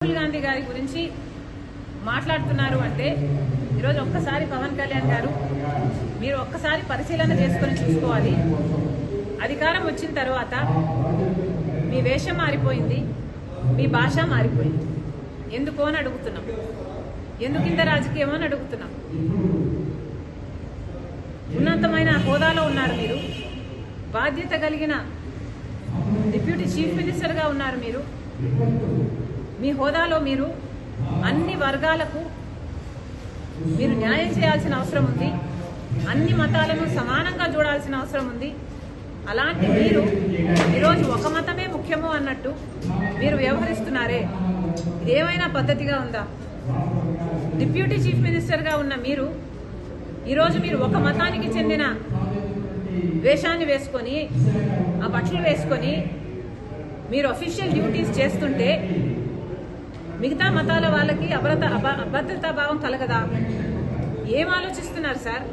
రాహుల్ గాంధీ గారి గురించి మాట్లాడుతున్నారు అంటే ఈరోజు ఒక్కసారి పవన్ కళ్యాణ్ గారు మీరు ఒక్కసారి పరిశీలన చేసుకొని చూసుకోవాలి. అధికారం వచ్చిన తర్వాత మీ వేషం మారిపోయింది, మీ భాష మారిపోయింది. ఎందుకో అని అడుగుతున్నాం. ఎందుకు ఇంత రాజకీయం అని అడుగుతున్నాం. ఉన్నతమైన హోదాలో ఉన్నారు మీరు, బాధ్యత కలిగిన డిప్యూటీ చీఫ్ మినిస్టర్గా ఉన్నారు మీరు. మీ హోదాలో మీరు అన్ని వర్గాలకు మీరు న్యాయం చేయాల్సిన అవసరం ఉంది. అన్ని మతాలను సమానంగా చూడాల్సిన అవసరం ఉంది. అలాంటి మీరు ఈరోజు ఒక మతమే ముఖ్యము అన్నట్టు మీరు వ్యవహరిస్తున్నారే, ఇదేమైనా పద్ధతిగా ఉందా? డిప్యూటీ చీఫ్ మినిస్టర్గా ఉన్న మీరు ఈరోజు మీరు ఒక మతానికి చెందిన వేషాన్ని వేసుకొని, ఆ బట్టలు వేసుకొని మీరు అఫీషియల్ డ్యూటీస్ చేస్తుంటే మిగతా మతాల వాళ్ళకి అభద్రతా భావం కలగదా? ఏం ఆలోచిస్తున్నారు సార్?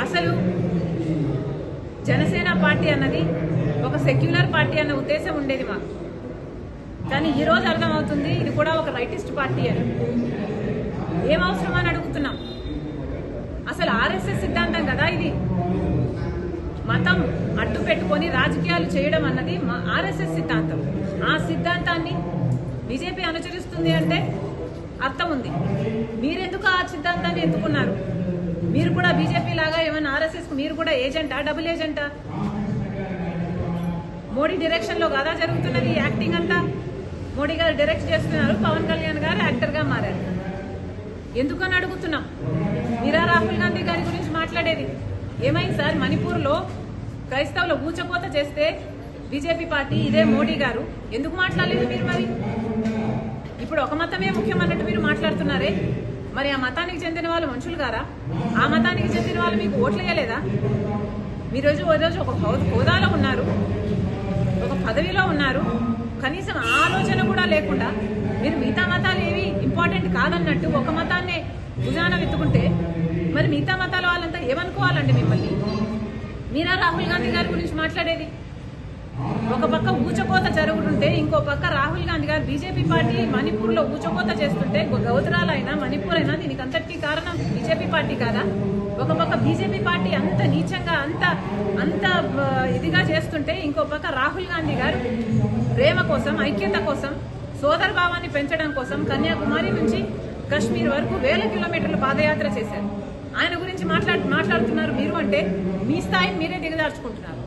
అసలు జనసేన పార్టీ అన్నది ఒక సెక్యులర్ పార్టీ అన్న ఉద్దేశం ఉండేది మాకు. కానీ ఈరోజు అర్థమవుతుంది ఇది కూడా ఒక రైటిస్ట్ పార్టీ అని. ఏం అవసరం అని అడుగుతున్నాం. అసలు ఆర్ఎస్ఎస్ సిద్ధాంతం కదా ఇది. మతం అడ్డు పెట్టుకొని రాజకీయాలు చేయడం అన్నది ఆర్ఎస్ఎస్ సిద్ధాంతం. ఆ సిద్ధాంతాన్ని బీజేపీ అనుసరిస్తుంది అంటే అర్థం ఉంది. మీరెందుకు ఆ సిద్ధాంతాన్ని ఎత్తుకున్నారు? మీరు కూడా బీజేపీ లాగా ఏమైనా ఆర్ఎస్ఎస్ మీరు కూడా ఏజెంటా, డబుల్ ఏజెంటా? మోడీ డైరెక్షన్ లో కదా జరుగుతున్నది యాక్టింగ్ అంతా. మోడీ గారు డైరెక్ట్ చేస్తున్నారు, పవన్ కళ్యాణ్ గారు యాక్టర్ గా మారారు. ఎందుకని అడుగుతున్నాం. మీరా రాహుల్ గాంధీ గారి గురించి మాట్లాడేది? ఏమైంది సార్? మణిపూర్లో క్రైస్తవుల ఊచకోత చేస్తే బీజేపీ పార్టీ, ఇదే మోడీ గారు ఎందుకు మాట్లాడలేదు మీరు? మరి ఇప్పుడు ఒక మతమే ముఖ్యమన్నట్టు మీరు మాట్లాడుతున్నారే, మరి ఆ మతానికి చెందిన వాళ్ళు మనుషులు గారా? ఆ మతానికి చెందిన వాళ్ళు మీకు ఓట్లు వేయలేదా? మీరోజు ఒక హోదాలో ఉన్నారు, ఒక పదవిలో ఉన్నారు, కనీసం ఆలోచన కూడా లేకుండా మీరు మిగతా మతాలు ఏవి ఇంపార్టెంట్ కాదన్నట్టు ఒక మతాన్నే భుజాన వెతుకుంటే మరి మిగతా మతాల వాళ్ళంతా ఏమనుకోవాలండి మిమ్మల్ని? మీరా రాహుల్ గాంధీ గారి గురించి మాట్లాడేది? ఒక పక్క ఊచకోత జరుగుతుంటే ఇంకో పక్క రాహుల్ గాంధీ గారు బీజేపీ పార్టీ మణిపూర్లో ఊచకోత చేస్తుంటే, గౌతరాలైనా మణిపూర్ అయినా దీనికి అంతటికీ కారణం బీజేపీ పార్టీ కాదా? ఒక పక్క బీజేపీ పార్టీ అంత నీచంగా అంత ఇదిగా చేస్తుంటే ఇంకో పక్క రాహుల్ గాంధీ గారు ప్రేమ కోసం, ఐక్యత కోసం, సోదర భావాన్ని పెంచడం కోసం కన్యాకుమారి నుంచి కశ్మీర్ వరకు 1000 కిలోమీటర్లు పాదయాత్ర చేశారు. ఆయన గురించి మాట్లాడుతున్నారు మీరు అంటే మీ స్థాయిని మీరే దిగజార్చుకుంటున్నారు.